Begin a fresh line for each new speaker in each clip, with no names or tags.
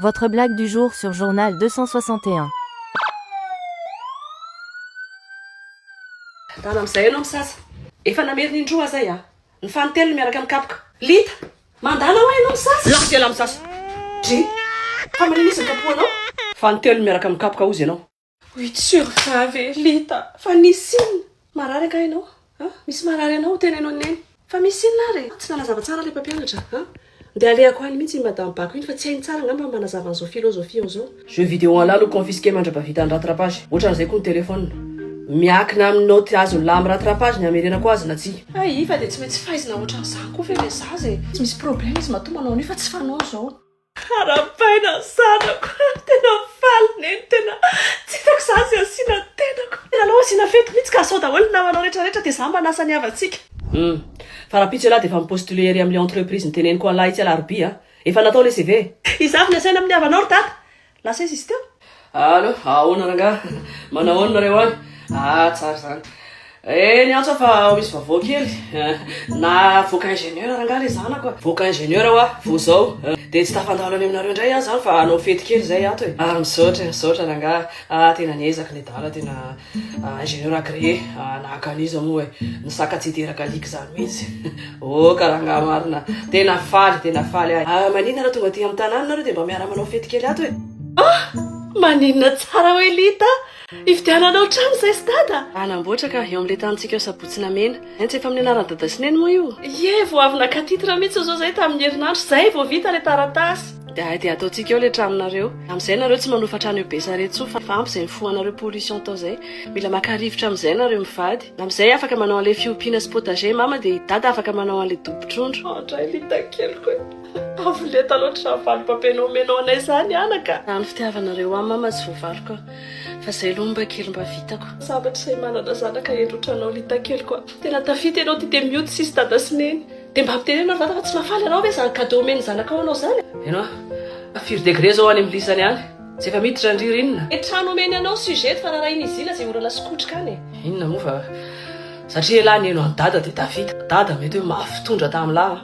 Votre blague du jour sur Journal 261.
Dana amin'izay ianao misasa. Efa namerina indroa zay a. Ny fanotelo miaraka mikapoka. Lita, mandala ho ianao misasa. Lasy ela misasa. Dri. Fa manino izy ny kapohanao? Fanotelo miaraka mikapoka ozy ianao. Oui, survave, Lita. Fa nisy inona? Marary anga ianao? Misy marary anao tena ianao neny. Fa misy inona ary? Tsy nanazava tsara ilay mpampianatra, Ndeha alehako any mihitsy madame Bako iny fa tsy hainy tsara ngamba manazava an'izao filozofia zao. Jeux vidéo en lalo confisqué mandrapavita ny rattrapage. Ohatran'izay koa ny téléphone. Miakina amin'ny note azo la amin'ny rattrapage ny amerianako azy na tsy. Ay, fa dia tsy maintsy fahaizina ohatran'izany koa ve zaza e. Tsy misy problème izy mahatonga anao fa tsy fanao zao. Arapaina zanako. Tena faly neny tena. Tsy hitako zaza asiana tenako. Tena anao asiana fety mihitsy ka sao daholo namanao rehetrarehetra dia za mba nasa ny havatsika. Fa raha pitsy lahy dia efa mipostuler ery amin'ilay entreprise ny teneniko an'lahy itsy alarobia. Efa natao ilay CV. Izavy ny asaina amin'ny havanao ry tata. Lasa izy teo. Alo, ahoana rangahy. Manahoana nareo any? Tsara zany. Ny antso fa misy vaovao kely. Na voka ingénieur rangahy ilay zanako. Voka ingénieur aho vao zao. Dia tsy tafandalo any aminareo indray aho zany fa anao fety kely zay ato e. Misaotra rangahy. Tena niezaka ilay dala tena ingénieur agréé. Nahakaniza moa e. Ny saka tsy hiteraka alika zany mihitsy. Ka rangahy marina. Tena faly ahy. Maninona raha tonga aty amin'ny tanàna nareo dia mba miara manao fety kely ato e. Maninona tsara hoe Lita. Ividiananao trano zay sy dada. Anamboatra ka eo amin'ilay tanitsika eo Sabotsina Mena. Tsy efa amin'ny anaran'ny dada sy neny moa io. Vao avy naka titra mihitsy zao zay tamin'ny herinandro. Zay vao vita ilay taratasy. Dia ataontsika eo ilay tranonareo. Amin'izay nareo tsy manofa trano eo Besaretsy fa ampy izay mifohanareo pollution tao zay. Mila maka rivotra amin'izay nareo mivady. Amin'izay afaka manao an'ilay fiompiana sy potager mama dia dada afaka manao an'ilay dobo-trondro. Andray Lita keliko e. Avoleta loatra valim-pampianao menao anay zany anaka. Ny fitiavanareo amin'ny mama tsy voavariko. Fa izay aloha mba kely mba vitako. Sabatra izay manana zanaka endrotranao Lita keliko. Tena tafita ianao ty miody sisy dada sy neny. Dia mba ampitenenao vata fa tsy mafaly ianao ve zany cadeau omeny zanakao anao zany? Ianao firy degré zao any amin'ny lisany any. Tsy efa miditra ny ririnina. Trano omeny anao sujet fa raha iny izy ila izay orana sikotrika any e. Inona moa fa satria lahy ny eno any dada dia tafita. Dada mety hoe mafitondra tamin'lahy.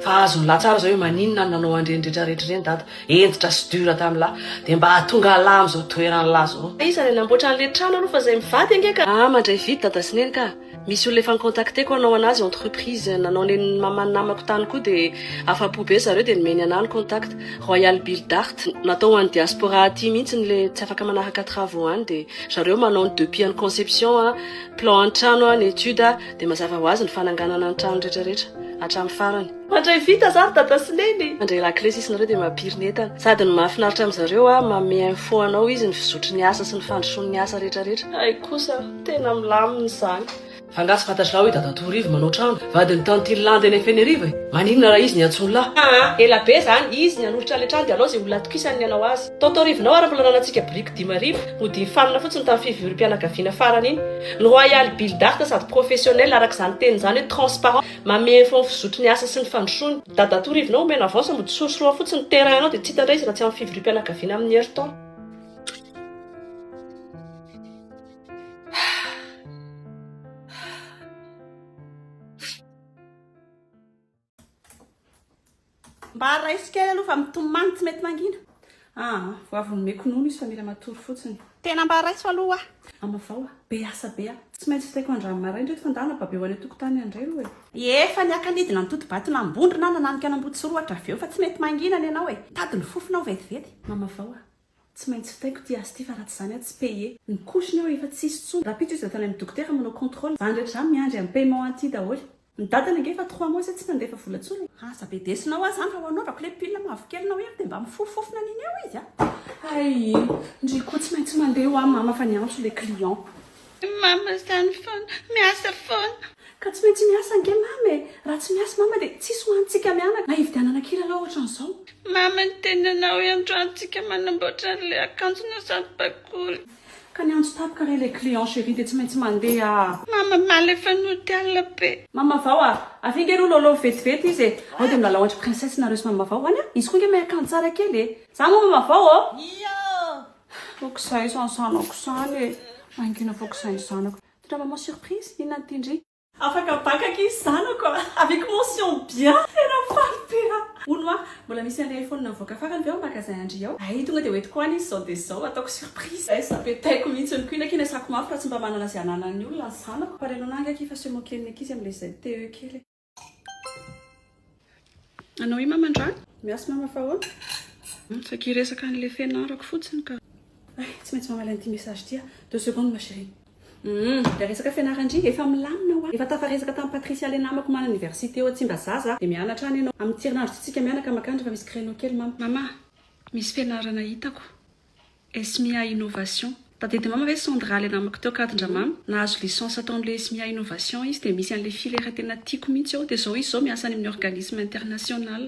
Fa azony lahy tsara zao hoe maninona nanao andreny rehetrarehetra ireny dada. Entitra sy dura tamin'lahy. Dia mba hahatonga lahy amin'izao toeran'ny lahy zao. Iza namboatra an'ilay trano aloha fa izay mivady angeka. Mandray vity dada sy neny ka. Misy olona efa nikontakte koa anao anazy entreprise nanao le mamany namako tany koa dia afa-po be zareo dia nomeny anahy ny contact. Royal Build Art natao an'ny diaspora aty mihitsy le tsy afaka manahaka travaux any dia zareo manao ny depuis ny conception plan an-trano ny étude dia mazava ho azy ny fananganana ny trano rehetrarehetra hatramin'ny farany. Mandray vita zany dada sy neny. Mandray lakile sisinareo dia mampiriny entana. Sady ny mahafinaritra amin'izareo manome info anao izy ny fizotry ny asa sy ny fandrosoany ny asa rehetrarehetra. Ay kosa tena milamina izany. Fangasy fantatry lahy hoe dada Torivo manao trano. Vadiny Tantilande any Fenerive. Maninona raha izy ny antsony lahy? Ela be zany izy ny anolotra le trano dia alao izay olona atokisany ny anao azy. Taorivinao ara-pilananantsika brique 10,000 mody fanina fotsiny tamin'ny fivorim-pianakaviana farany iny. Ny Royal Build Art sady professionnel araka izany teny izany hoe transparent. Manome info ny fizotry ny asa sy ny fandrosoany. Dada Torivinao omena avance mody sorosoroa fotsiny terrain anao dia tsy hitandray izy raha tsy amin'ny fivorim-pianakaviana amin'ny herintaona. Mba raisy kely aloha fa mitomany tsy mety mangina. Vao avy nomeko nono izy fa mila matory fotsiny. Tena mba raisy aloha. Amavao be asa be tsy maintsy fitaiko andrano maraina reto fandana babe ho any tokotany andray aloha e. Efa ny akanidina ny totobatona ambondrona nananika anamboty sy roatra avy eo fa tsy mety mangina ny ianao e. Tadiny fofonao vetivety. Mamavao tsy maintsy fitaiko ty asa ty fa raha tsy zany tsy paye. Ny kosiny ao efa tsy isy tsony. Raha pitsy izy tany amin'ny dokotera manao contrôle. Zany rehetra zany miandry amin'ny paiement anty daholo. Ny dadany angefa 3 mois tsy nandefa vola tsony. Sabe desinao zany fa wanaovako le pile mavokely eo dia mba mifofofona an'iny eo izy Ay, ndriko tsy maintsy mandeha ho amin'ny mama fa niantso le client. Mama zany foana, miasa foana. Ka tsy maintsy miasa ange mama e. Raha tsy miasa mama dia tsisy hoantsika mianaka. Na hividianana kely aloha ohatran'izao. Mama ny tenanao androantsika manamboatra le akanjo na sady bakoly. Ka niantso tapaka re le client chéri dia tsy maintsy mandeha. Mama maly efa nody alina be. Mama vao afinge ro lolo vetivety izy e. Ao dia milalao andry princesse nareo sy mama vao any izy koa nge may akanjo tsara kely e. Za moa mama vao Iyo. Fokizay sansanako zany e. Mangina fokizay ny zanako. Tena maman surprise inona ny tindry. afaka bakaka izy zanako avec mention bien tena faly be ono a mbola misy an'ilay iPhone navoaka farany veo magasin andry ao ay tonga dia hoentiko any izy zao dia zao ataoko surprise ay sapetaiko mihitsy ny kuinakina sako mafy raha tsy mba manana azy ananany olona ny zanako parenao nangaky fa semo keliny akizy amin'ilay zay TE kely anao i mamandrano miasy mama fahoana saky resaka an'ilay fianarako fotsiny ka tsy maintsy mamaly an'ity message tia 2 secondes ma chérie le resaka fianarandry efa milamina ho efa tafaresaka tamin'ny Patricia le namako mana université ao tsy mba zaza dia mianatra any ianao amin'ny tirinandro tsitsika mianaka makandra fa misy créneau kely mama misy fianarana hitako SMIA innovation tadedy mama hoe Sandra le namako teo kadindra mama nahazo licence ataon'le SMIA innovation izy dia misy an'le filière tena tiako mihitsy ao dia zao izy zao miasa any amin'ny organisme international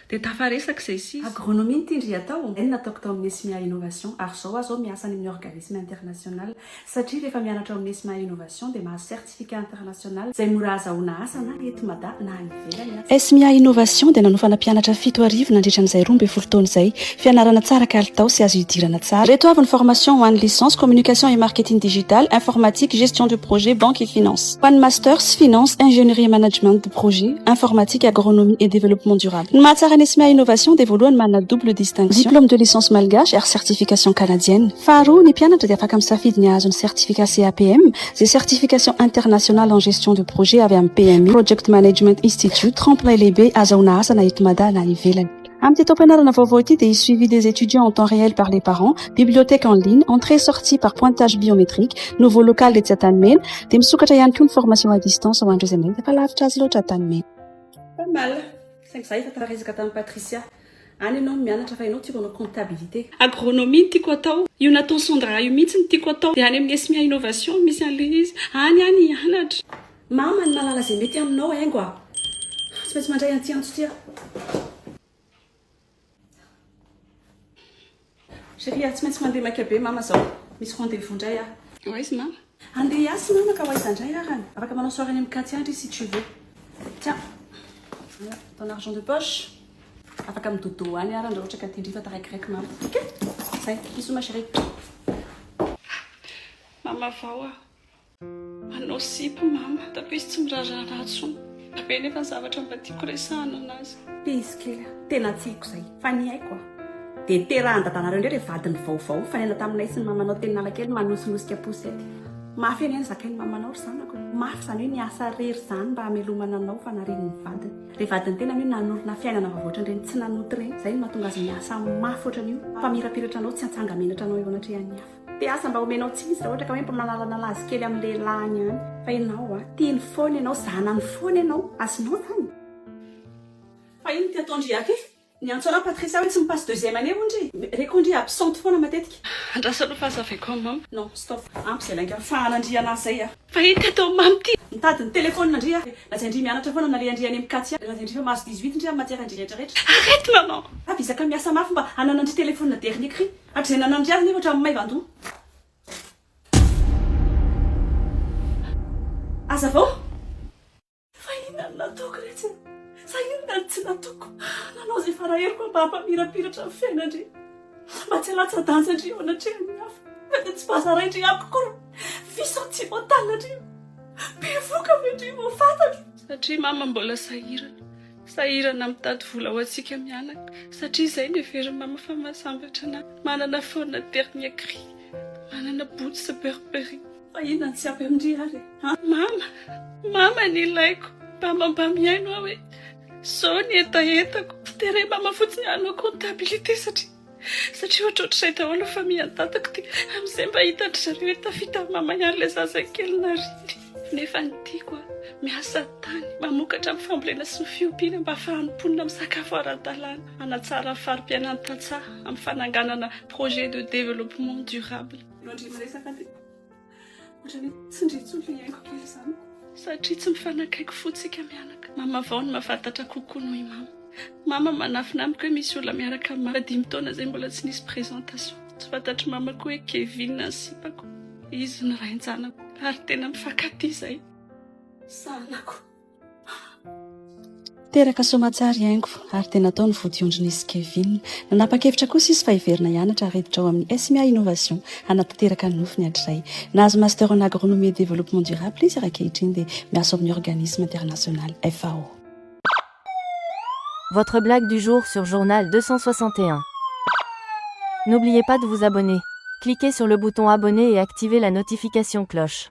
dia tafaresaka izay si agronomie ny tindry atao eny nataoko tao amin'ny SMIA innovation ary zao azo miasa any amin'ny organisme international satria rehefa mianatra amin'ny SMIA innovation dia mahazo certificat international izay mora azahoana asa na eto mada na ivelany SMIA innovation dia nanofana mpianatra 7 arivo nandritra n'izay 12 taona izay fianarana tsara kalitao sy azo idirana tsara reto avy ny formation ho an'ny licence communication et marketing digital informatique gestion de projet banque et finance ho an'ny masters finance ingénierie et management de projet informatique agronomie et développement durable ny mahatsara SMIA innovation dia voalohany manana double distinction diplôme de licence malgache ary certification canadienne faharoa ny mpianatra dia afaka misafidy ny ahazo ny certificat CAPM zay certification internationale en gestion de projet avy amin'ny PMI project management institute tremplin lehibe azahoana asa na eto mada na ivelany amin'ny tetom-pianarana vaovao ity dia suivi des étudiants en temps réel par les parents bibliothèque en ligne entrée sortie par pointage biométrique nouveau local de Tsiatanimena dia misokatra ihany koa ny formation à distance ho an'ireo izay mety efa lavitra azy loatra Tanimena pas mal saingy za efa tafaresaka tamin'ny Patricia any ianao mianatra fa ianao tiako anao comptabilité agronomie ny tiako atao io natao Sandra io mihitsy ny tiako atao dia any amin'ny SMIA innovation misy an'le izy any hianatra mama ny malala izay mety aminao haingo tsy maintsy mandray an'ity antso tia chérie tsy maintsy mandeha maika be mama zao misy rendez-vous ndray izy mama andeha hiasy mama ka hoaiza ndray arany afaka manao soirée any amin'ny Katiandry si tu veux tiens ton argent de poche afaka midodo any arany raha ohatra ka tindrifa taraikiraiky mama ok zay iso ma chérie mama vao manao sipa mama tapia izy tsy mirararahatso be nefa ny zavatra mba tiako resahana anazy izy kely tena tiako zay fa ny haiko dia terahan-dadanareo indray rehefa vadiny vaovao fa nena taminay sy ny mamanao teny nalakely manosinosika posety mafy eny zakainy mamanao ry zanako mafy zany hoe niasa rery zany mba hamelomana anao fa nareny ny vadiny re vadiny tena hoe nanorona fiainana vavoatra ireny tsy nanoty reny zay no mahatonga azy miasa mafy ohatrany io fa mirapiratra anao tsy atsanga menatra anao eo anatrehan'ny hafa dia asa mba omenao tsy izy raha ohatra ka hoe mba manalana lazy kely amin'ny lehilahiny any fa ianao tiany foana ianao zanany foana ianao asinao tany fa iny ty ataondry aky ny antsona Patricia hoe tsy mipasse deuxième année ondry rekondry absente foana matetika andrasano fahazavaiko mama non stop ampy zay lainga fahanandry anazy zay fa iny atao mamy ty mitady ny telefone andry lazaindry mianatra foana nale andry any amin'ny Katia lazaindry fa mahazo 18 ndry amin'ny matière andry rehetrarehetra arrête maman avisaka miasa mafy mba hananandry telefone na dernier cri hatrizay nanandry azy nefa ohatra amin'ny Maivandoa aza vao fa inona nataoko rehetra sa inona tsy nataoko nanao zay faraheriko mba hampamirapiratra amin'ny fiainandry mba tsy alatsa-danja andry eo anatrehan'ny hafa mety tsy bazaraindry amiko koa fisentimental andry be voka medry mo fantatra satria mama mbola sahirana mitady vola ho antsika mianaka satria izay ny heveriny mama fa mahasambatra anahy manana foana dernier cri manana botsy sy berbery fa inona tsy ampy amindry ary mama ny ilaiko mba miaino aho hoe zao ny etaetako dia re mama fotsiny hanao comptabilité satria ohatrohatr'izay daholo fa miantatako ty amin'izay mba hitandry zareo hoe tafita mama ihany ilay zazakely nariny nefa ny tiako miasa tany mamokatra amin'ny fambolena sy ny fiompiana mba ahafahanymponina amin'ny sakafo ara-dalàna anatsara ny farim-piainan'ny tantsaha amin'ny fananganana projet de développement durable loandry miresaka ty ohatrany tsy ndritsolo iainko kely izany satria tsy mifanakaiko fotsika mianaka mama vao ny mahafantatra kokoa noho i mama manafina amiko hoe misy olona miaraka mama 10 taona zay mbola tsy nisy présentation tsy fantatry mama koa hoe Kevin nasipako izy ny rain-janako ary tena mifankaty izay zanako
teraka somatsary haingo ary tena tao ny vodiondrin'izy Kevin. Nanapa-kevitra kosa izy fa hiverina hianatra areditra ao amin'ny SMA Innovation hanatanteraka ny nofiny hatray. Nahazo master en agronomie et développement durable izy ankehitriny dia miasa amin'ny organisme international FAO.
Votre blague du jour sur Journal 261. N'oubliez pas de vous abonner. Cliquez sur le bouton abonner et activez la notification cloche.